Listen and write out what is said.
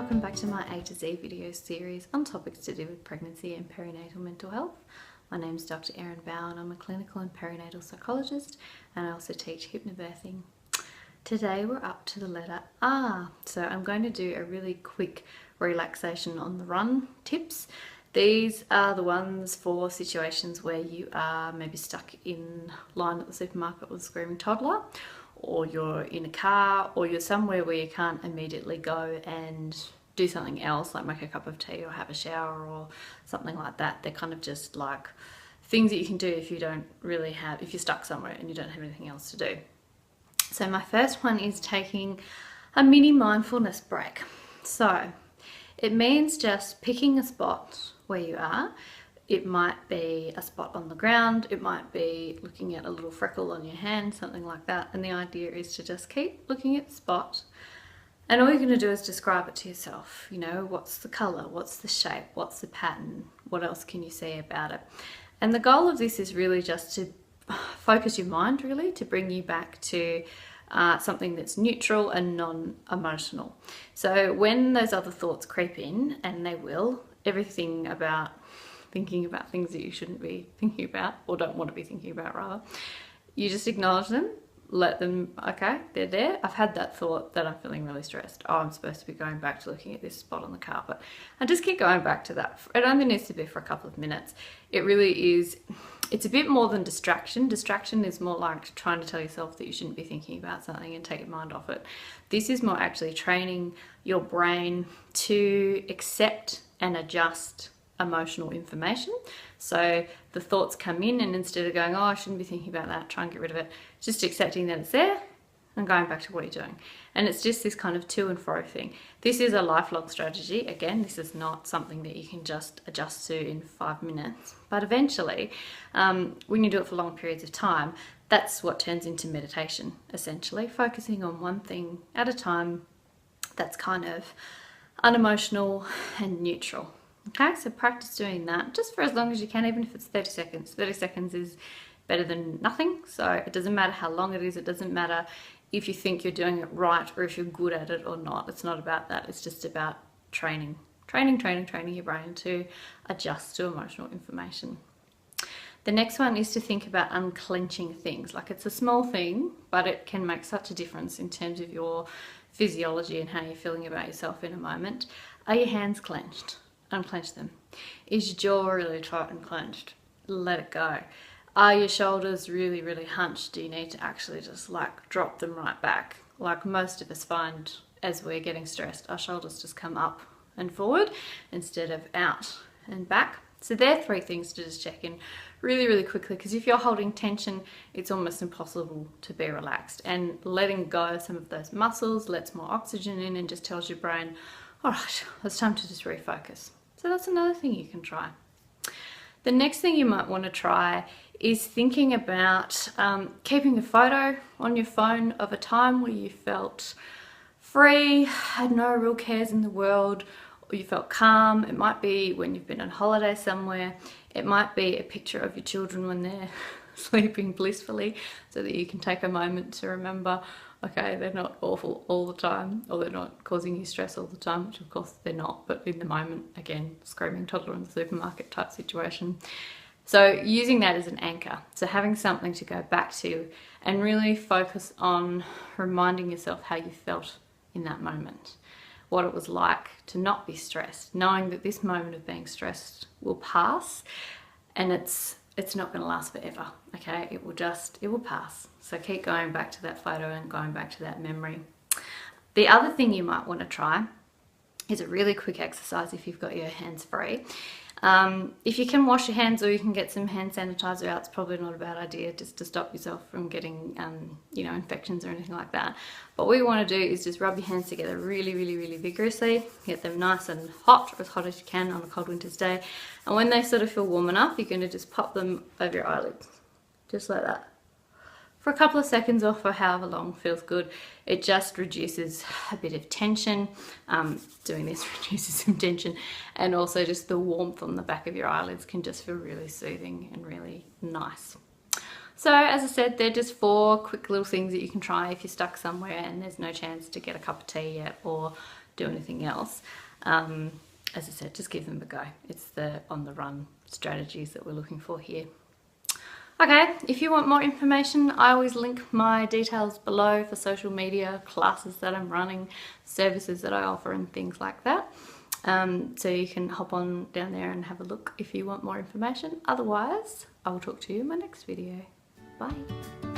welcome back to my A to Z video series on topics to do with pregnancy and perinatal mental health. My name is Dr. Erin Bow and I'm a clinical and perinatal psychologist, and I also teach hypnobirthing. Today we're up to the letter R, so I'm going to do a really quick relaxation on the run tips. These are the ones for situations where you are maybe stuck in line at the supermarket with a screaming toddler, or you're in a car, or you're somewhere where you can't immediately go and do something else like make a cup of tea or have a shower or something like that. They're kind of just like things that you can do if you're stuck somewhere and you don't have anything else to do. So my first one is taking a mini mindfulness break. So it means just picking a spot where you are. It might be a spot on the ground, it might be looking at a little freckle on your hand, something like that. And the idea is to just keep looking at the spot, and all you're going to do is describe it to yourself. You know, what's the colour, what's the shape, what's the pattern, what else can you see about it? And the goal of this is really just to focus your mind, really, to bring you back to something that's neutral and non-emotional. So when those other thoughts creep in, and they will, everything about thinking about things that you shouldn't be thinking about, or don't want to be thinking about rather, you just acknowledge them, let them, okay, they're there. I've had that thought that I'm feeling really stressed. Oh, I'm supposed to be going back to looking at this spot on the carpet. And just keep going back to that. It only needs to be for a couple of minutes. It really is, it's a bit more than distraction. Distraction is more like trying to tell yourself that you shouldn't be thinking about something and take your mind off it. This is more actually training your brain to accept and adjust emotional information. So the thoughts come in, and instead of going, oh, I shouldn't be thinking about that, try and get rid of it, just accepting that it's there and going back to what you're doing. And it's just this kind of to and fro thing. This is a lifelong strategy. Again, this is not something that you can just adjust to in 5 minutes, but eventually, when you do it for long periods of time, that's what turns into meditation, essentially, focusing on one thing at a time that's kind of unemotional and neutral. Okay, so practice doing that just for as long as you can, even if it's 30 seconds. 30 seconds is better than nothing, so it doesn't matter how long it is. It doesn't matter if you think you're doing it right or if you're good at it or not. It's not about that. It's just about training your brain to adjust to emotional information. The next one is to think about unclenching things. Like, it's a small thing, but it can make such a difference in terms of your physiology and how you're feeling about yourself in a moment. Are your hands clenched? Unclench them. Is your jaw really tight and clenched? Let it go. Are your shoulders really, really hunched? Do you need to actually just like drop them right back? Like most of us find as we're getting stressed, our shoulders just come up and forward instead of out and back. So they're 3 things to just check in really, really quickly, because if you're holding tension, it's almost impossible to be relaxed. And letting go of some of those muscles lets more oxygen in and just tells your brain, all right, it's time to just refocus. So that's another thing you can try. The next thing you might want to try is thinking about keeping a photo on your phone of a time where you felt free, had no real cares in the world, or you felt calm. It might be when you've been on holiday somewhere. It might be a picture of your children when they're sleeping blissfully, so that you can take a moment to remember, okay, they're not awful all the time, or they're not causing you stress all the time, which of course they're not, but in the moment, again, screaming toddler in the supermarket type situation. So using that as an anchor, so having something to go back to and really focus on reminding yourself how you felt in that moment, what it was like to not be stressed, knowing that this moment of being stressed will pass, and it's not going to last forever, okay? It will pass. So keep going back to that photo and going back to that memory. The other thing you might want to try is a really quick exercise if you've got your hands free. If you can wash your hands, or you can get some hand sanitizer out, it's probably not a bad idea, just to stop yourself from getting infections or anything like that. But what you want to do is just rub your hands together really, really, really vigorously. Get them nice and hot, or as hot as you can on a cold winter's day. And when they sort of feel warm enough, you're going to just pop them over your eyelids, just like that, for a couple of seconds or for however long feels good. It just reduces a bit of tension. Doing this reduces some tension, and also just the warmth on the back of your eyelids can just feel really soothing and really nice. So as I said, they're just 4 quick little things that you can try if you're stuck somewhere and there's no chance to get a cup of tea yet, or do anything else. As I said, just give them a go. It's the on-the-run strategies that we're looking for here. Okay, if you want more information, I always link my details below for social media, classes that I'm running, services that I offer and things like that. So you can hop on down there and have a look if you want more information. Otherwise, I will talk to you in my next video. Bye.